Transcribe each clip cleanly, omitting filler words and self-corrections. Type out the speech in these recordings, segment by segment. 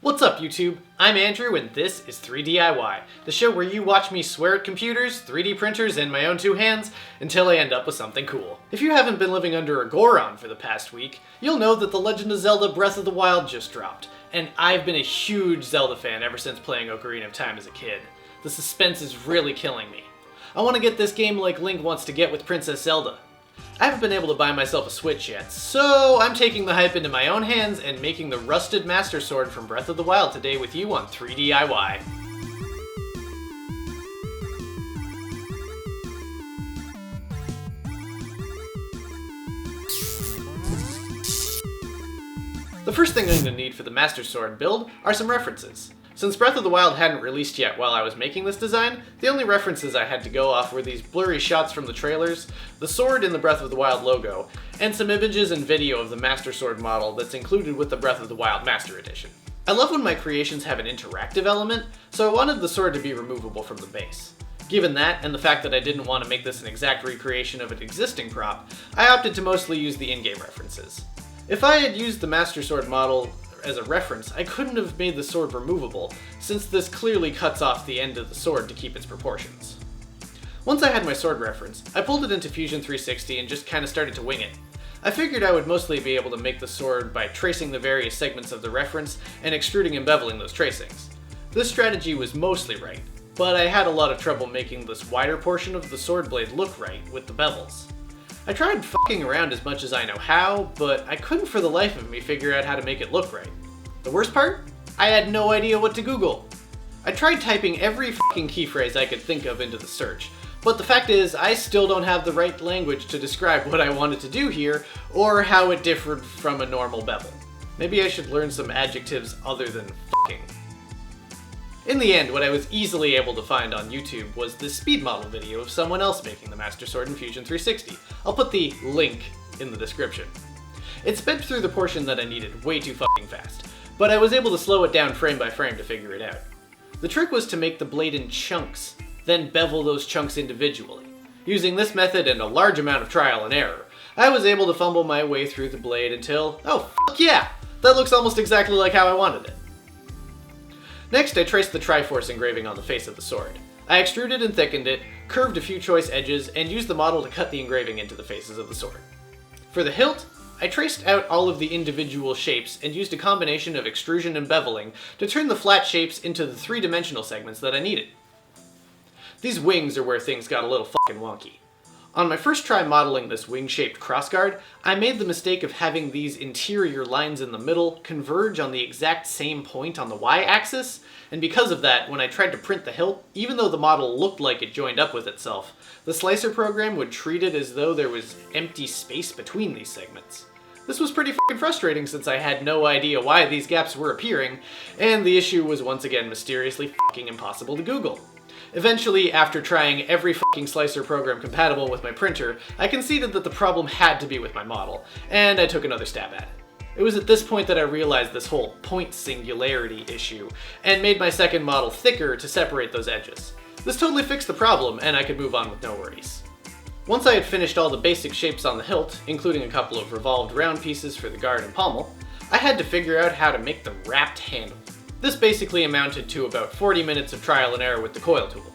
What's up YouTube? I'm Andrew and this is 3DIY, the show where you watch me swear at computers, 3D printers, and my own two hands until I end up with something cool. If you haven't been living under a Goron for the past week, you'll know that the Legend of Zelda Breath of the Wild just dropped, and I've been a huge Zelda fan ever since playing Ocarina of Time as a kid. The suspense is really killing me. I want to get this game like Link wants to get with Princess Zelda. I haven't been able to buy myself a Switch yet, so I'm taking the hype into my own hands and making the rusted Master Sword from Breath of the Wild today with you on 3DIY. The first thing I'm going to need for the Master Sword build are some references. Since Breath of the Wild hadn't released yet while I was making this design, the only references I had to go off were these blurry shots from the trailers, the sword in the Breath of the Wild logo, and some images and video of the Master Sword model that's included with the Breath of the Wild Master Edition. I love when my creations have an interactive element, so I wanted the sword to be removable from the base. Given that, and the fact that I didn't want to make this an exact recreation of an existing prop, I opted to mostly use the in-game references. If I had used the Master Sword model as a reference, I couldn't have made the sword removable, since this clearly cuts off the end of the sword to keep its proportions. Once I had my sword reference, I pulled it into Fusion 360 and just kinda started to wing it. I figured I would mostly be able to make the sword by tracing the various segments of the reference and extruding and beveling those tracings. This strategy was mostly right, but I had a lot of trouble making this wider portion of the sword blade look right with the bevels. I tried fucking around as much as I know how, but I couldn't for the life of me figure out how to make it look right. The worst part? I had no idea what to Google. I tried typing every fucking key phrase I could think of into the search, but the fact is, I still don't have the right language to describe what I wanted to do here, or how it differed from a normal bevel. Maybe I should learn some adjectives other than fucking. In the end, what I was easily able to find on YouTube was this speed model video of someone else making the Master Sword in Fusion 360. I'll put the link in the description. It sped through the portion that I needed way too fucking fast, but I was able to slow it down frame by frame to figure it out. The trick was to make the blade in chunks, then bevel those chunks individually. Using this method and a large amount of trial and error, I was able to fumble my way through the blade until, oh fuck yeah, that looks almost exactly like how I wanted it. Next, I traced the Triforce engraving on the face of the sword. I extruded and thickened it, curved a few choice edges, and used the model to cut the engraving into the faces of the sword. For the hilt, I traced out all of the individual shapes and used a combination of extrusion and beveling to turn the flat shapes into the three-dimensional segments that I needed. These wings are where things got a little fucking wonky. On my first try modeling this wing-shaped crossguard, I made the mistake of having these interior lines in the middle converge on the exact same point on the y-axis, and because of that, when I tried to print the hilt, even though the model looked like it joined up with itself, the slicer program would treat it as though there was empty space between these segments. This was pretty fucking frustrating since I had no idea why these gaps were appearing, and the issue was once again mysteriously fucking impossible to Google. Eventually, after trying every fucking slicer program compatible with my printer, I conceded that the problem had to be with my model, and I took another stab at it. It was at this point that I realized this whole point singularity issue, and made my second model thicker to separate those edges. This totally fixed the problem, and I could move on with no worries. Once I had finished all the basic shapes on the hilt, including a couple of revolved round pieces for the guard and pommel, I had to figure out how to make the wrapped handle. This basically amounted to about 40 minutes of trial and error with the coil tool.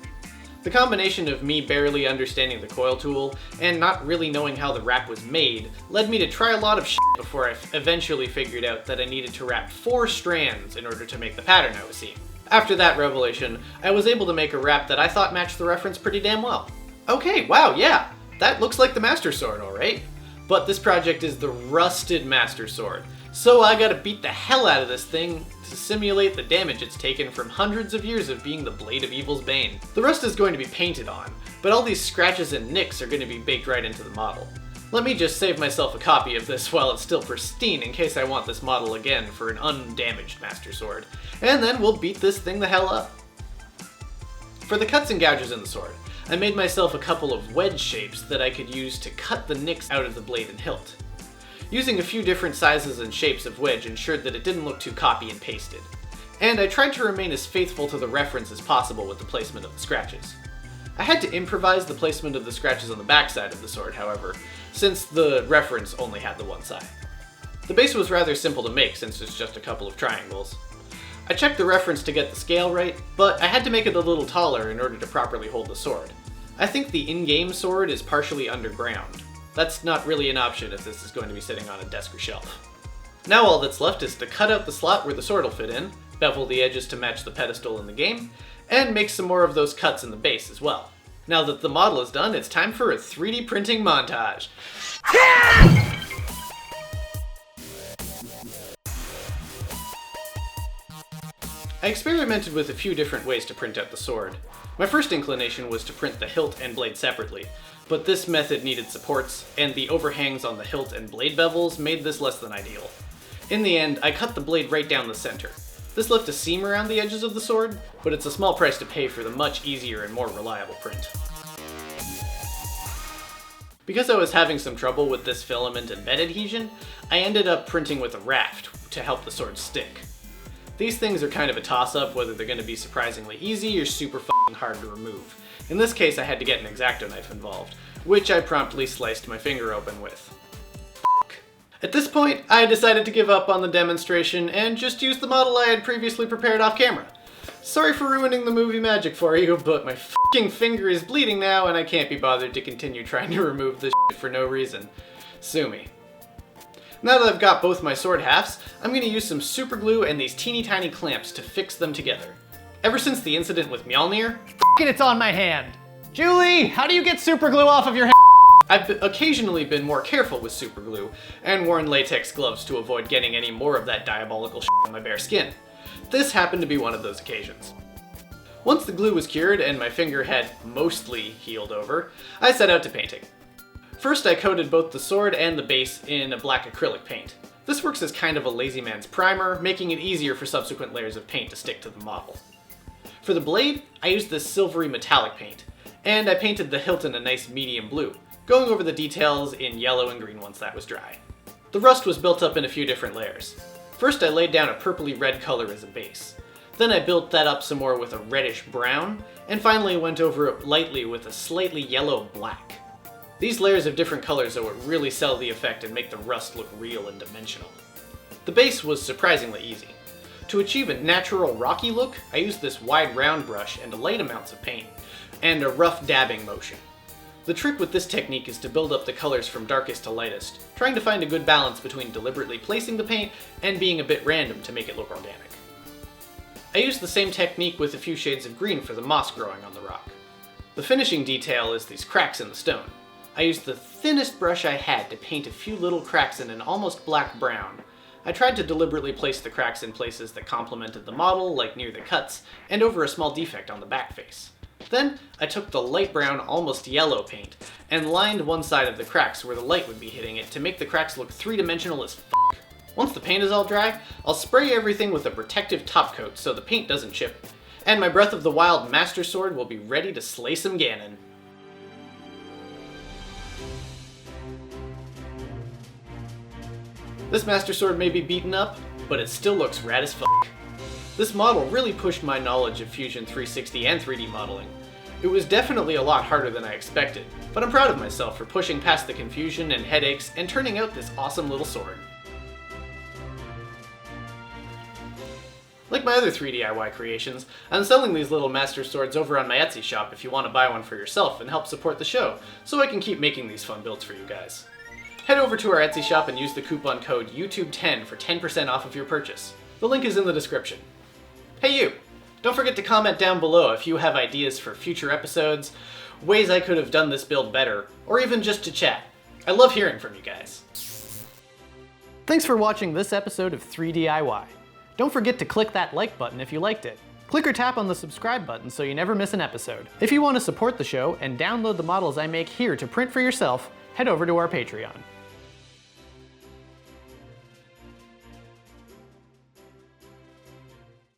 The combination of me barely understanding the coil tool and not really knowing how the wrap was made led me to try a lot of shit before I eventually figured out that I needed to wrap 4 strands in order to make the pattern I was seeing. After that revelation, I was able to make a wrap that I thought matched the reference pretty damn well. Okay, wow, yeah, that looks like the Master Sword, alright. But this project is the rusted Master Sword, so I gotta beat the hell out of this thing to simulate the damage it's taken from hundreds of years of being the Blade of Evil's bane. The rust is going to be painted on, but all these scratches and nicks are going to be baked right into the model. Let me just save myself a copy of this while it's still pristine in case I want this model again for an undamaged Master Sword, and then we'll beat this thing the hell up. For the cuts and gouges in the sword, I made myself a couple of wedge shapes that I could use to cut the nicks out of the blade and hilt. Using a few different sizes and shapes of wedge ensured that it didn't look too copy and pasted. And I tried to remain as faithful to the reference as possible with the placement of the scratches. I had to improvise the placement of the scratches on the backside of the sword, however, since the reference only had the one side. The base was rather simple to make since it's just a couple of triangles. I checked the reference to get the scale right, but I had to make it a little taller in order to properly hold the sword. I think the in-game sword is partially underground. That's not really an option if this is going to be sitting on a desk or shelf. Now all that's left is to cut out the slot where the sword will fit in, bevel the edges to match the pedestal in the game, and make some more of those cuts in the base as well. Now that the model is done, it's time for a 3D printing montage. I experimented with a few different ways to print out the sword. My first inclination was to print the hilt and blade separately, but this method needed supports, and the overhangs on the hilt and blade bevels made this less than ideal. In the end, I cut the blade right down the center. This left a seam around the edges of the sword, but it's a small price to pay for the much easier and more reliable print. Because I was having some trouble with this filament and bed adhesion, I ended up printing with a raft to help the sword stick. These things are kind of a toss-up whether they're going to be surprisingly easy or super f***ing hard to remove. In this case I had to get an X-Acto knife involved, which I promptly sliced my finger open with. At this point, I decided to give up on the demonstration and just use the model I had previously prepared off camera. Sorry for ruining the movie magic for you, but my f***ing finger is bleeding now and I can't be bothered to continue trying to remove this shit for no reason. Sue me. Now that I've got both my sword halves, I'm going to use some super glue and these teeny tiny clamps to fix them together. Ever since the incident with Mjolnir, It's on my hand. Julie, how do you get super glue off of your hand? I've occasionally been more careful with super glue and worn latex gloves to avoid getting any more of that diabolical shit on my bare skin. This happened to be one of those occasions. Once the glue was cured and my finger had mostly healed over, I set out to painting. First I coated both the sword and the base in a black acrylic paint. This works as kind of a lazy man's primer, making it easier for subsequent layers of paint to stick to the model. For the blade, I used this silvery metallic paint, and I painted the hilt in a nice medium blue, going over the details in yellow and green once that was dry. The rust was built up in a few different layers. First I laid down a purpley red color as a base. Then I built that up some more with a reddish brown, and finally went over it lightly with a slightly yellow black. These layers of different colors are what really sell the effect and make the rust look real and dimensional. The base was surprisingly easy. To achieve a natural rocky look, I used this wide round brush and light amounts of paint, and a rough dabbing motion. The trick with this technique is to build up the colors from darkest to lightest, trying to find a good balance between deliberately placing the paint and being a bit random to make it look organic. I used the same technique with a few shades of green for the moss growing on the rock. The finishing detail is these cracks in the stone. I used the thinnest brush I had to paint a few little cracks in an almost black brown. I tried to deliberately place the cracks in places that complemented the model, like near the cuts, and over a small defect on the back face. Then, I took the light brown, almost yellow paint, and lined one side of the cracks where the light would be hitting it to make the cracks look three-dimensional as f***. Once the paint is all dry, I'll spray everything with a protective top coat so the paint doesn't chip, and my Breath of the Wild Master Sword will be ready to slay some Ganon. This Master Sword may be beaten up, but it still looks rad as f***. This model really pushed my knowledge of Fusion 360 and 3D modeling. It was definitely a lot harder than I expected, but I'm proud of myself for pushing past the confusion and headaches and turning out this awesome little sword. Like my other 3DIY creations, I'm selling these little Master Swords over on my Etsy shop if you want to buy one for yourself and help support the show, so I can keep making these fun builds for you guys. Head over to our Etsy shop and use the coupon code YouTube10 for 10% off of your purchase. The link is in the description. Hey you! Don't forget to comment down below if you have ideas for future episodes, ways I could have done this build better, or even just to chat. I love hearing from you guys. Thanks for watching this episode of 3DIY. Don't forget to click that like button if you liked it. Click or tap on the subscribe button so you never miss an episode. If you want to support the show and download the models I make here to print for yourself, head over to our Patreon.